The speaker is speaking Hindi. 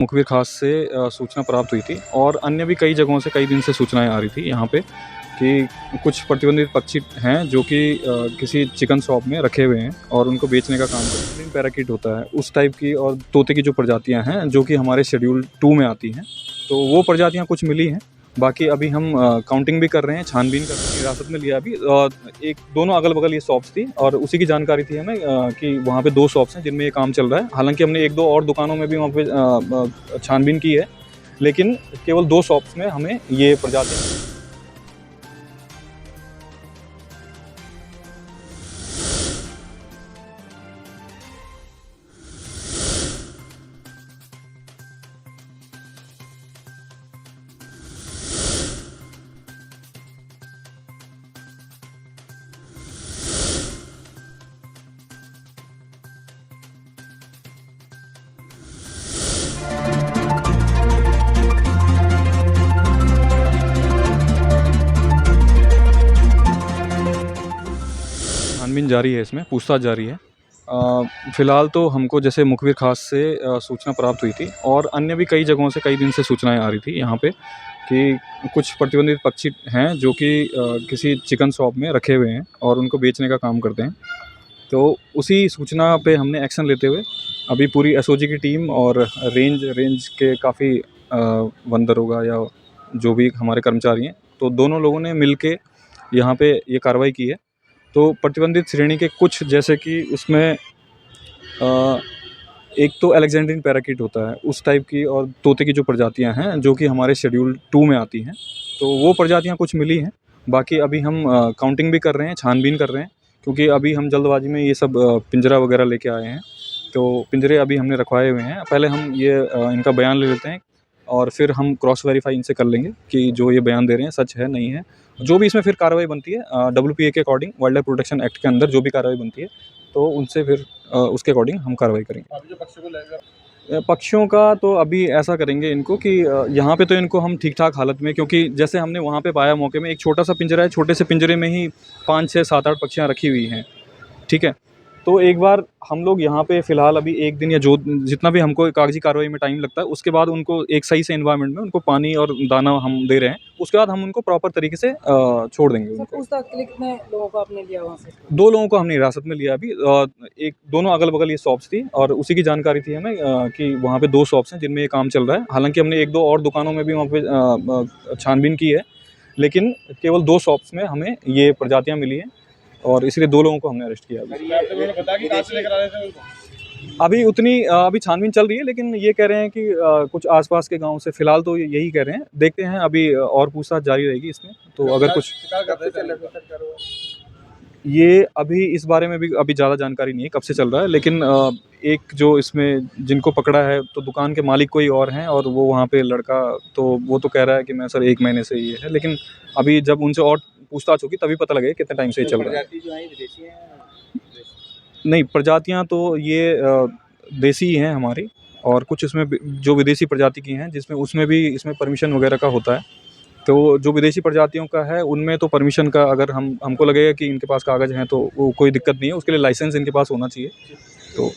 मुखबिर खास से सूचना प्राप्त हुई थी और अन्य भी कई जगहों से कई दिन से सूचनाएं आ रही थी यहाँ पे कि कुछ प्रतिबंधित पक्षी हैं जो कि किसी चिकन शॉप में रखे हुए हैं और उनको बेचने का काम करते हैं। पैराकीट होता है उस टाइप की और तोते की जो प्रजातियां हैं जो कि हमारे शेड्यूल 2 में आती हैं, तो वो प्रजातियां कुछ मिली हैं। बाकी अभी हम काउंटिंग भी कर रहे हैं, छानबीन कर रहे हैं। हिरासत में लिया अभी एक दोनों अगल-बगल ये शॉप्स थी और उसी की जानकारी थी हमें कि वहाँ पे 2 शॉप्स हैं जिनमें ये काम चल रहा है। हालाँकि हमने 1-2 और दुकानों में भी वहाँ पे छानबीन की है, लेकिन केवल 2 शॉप्स में हमें ये प्रजातियाँ। छानबीन जारी है, इसमें पूछताछ जारी है। फ़िलहाल तो हमको जैसे मुखबिर खास से सूचना प्राप्त हुई थी और अन्य भी कई जगहों से कई दिन से सूचनाएं आ रही थी यहाँ पे कि कुछ प्रतिबंधित पक्षी हैं जो कि किसी चिकन शॉप में रखे हुए हैं और उनको बेचने का काम करते हैं। तो उसी सूचना पे हमने एक्शन लेते हुए अभी पूरी एसओजी की टीम और रेंज के काफ़ी वन दरोगा या जो भी हमारे कर्मचारी हैं, तो दोनों लोगों ने मिल के यहाँ पे ये कार्रवाई की है। तो प्रतिबंधित श्रेणी के कुछ जैसे कि उसमें एक तो अलेक्जेंड्रियन पैराकीट होता है उस टाइप की और तोते की जो प्रजातियां हैं जो कि हमारे शेड्यूल 2 में आती हैं, तो वो प्रजातियां कुछ मिली हैं। बाकी अभी हम काउंटिंग भी कर रहे हैं, छानबीन कर रहे हैं, क्योंकि अभी हम जल्दबाजी में ये सब पिंजरा वगैरह लेके आए हैं, तो पिंजरे अभी हमने रखवाए हुए हैं। पहले हम ये इनका बयान ले लेते हैं और फिर हम क्रॉस वेरीफाई इनसे कर लेंगे कि जो ये बयान दे रहे हैं सच है नहीं है। जो भी इसमें फिर कार्रवाई बनती है WPA के according, wild life protection act के अंदर जो भी कार्रवाई बनती है, तो उनसे फिर उसके अकॉर्डिंग हम कार्रवाई करेंगे। अभी जो पक्षियों को लेकर पक्षियों का तो अभी ऐसा करेंगे इनको कि यहाँ पे तो इनको हम ठीक-ठाक हालत में, क्योंकि जैसे हमने वहाँ पे पाया मौके में एक छोटा-सा पिंजरा है, छोटे से पिंजरे में ही 5, 6, 7, 8 पक्षियाँ रखी हुई हैं, ठीक है? तो एक बार हम लोग यहाँ पे फ़िलहाल अभी 1 दिन या जो जितना भी हमको कागज़ी कार्रवाई में टाइम लगता है, उसके बाद उनको एक सही से एनवायरनमेंट में उनको पानी और दाना हम दे रहे हैं। उसके बाद हम उनको प्रॉपर तरीके से छोड़ देंगे सर, उनको। पूछताछ के लिए कितने लोगों को आपने लिया वहाँ से? 2 लोगों को हमने हिरासत में लिया अभी एक दोनों अगल-बगल ये शॉप्स थी और उसी की जानकारी थी हमें कि वहाँ पे 2 शॉप्स हैं जिनमें ये काम चल रहा है। हालाँकि हमने 1-2 और दुकानों में भी वहाँ पे छानबीन की है, लेकिन केवल 2 शॉप्स में हमें ये प्रजातियाँ मिली हैं और इसलिए 2 लोगों को हमने अरेस्ट किया अभी। आपने उन्होंने बताया कि कहाँ से लेकर आ रहे थे उनको? अभी छानबीन चल रही है, लेकिन ये कह रहे हैं कि कुछ आस-पास के गाँव से फ़िलहाल तो यही कह रहे हैं। देखते हैं अभी और पूछताछ जारी रहेगी इसमें, तो अगर कुछ शिकार करते थे ये अभी इस बारे में भी अभी ज़्यादा जानकारी नहीं है कब से चल रहा है, लेकिन एक जो इसमें जिनको पकड़ा है तो दुकान के मालिक कोई और हैं और वो वहाँ पे लड़का, तो वो तो कह रहा है कि मैं सर 1 महीने से ये है, लेकिन अभी जब उनसे और पूछताछ होगी तभी पता लगेगा कितने टाइम से ये चल रहा है। प्रजाति जो है विदेशी है? नहीं, प्रजातियाँ तो ये देसी ही हैं हमारी और कुछ इसमें जो विदेशी प्रजाति की हैं जिसमें उसमें भी इसमें परमिशन वगैरह का होता है। तो जो विदेशी प्रजातियों का है उनमें तो परमिशन का अगर हमको लगेगा कि इनके पास कागज़ हैं तो वो कोई दिक्कत नहीं है, उसके लिए लाइसेंस इनके पास होना चाहिए। तो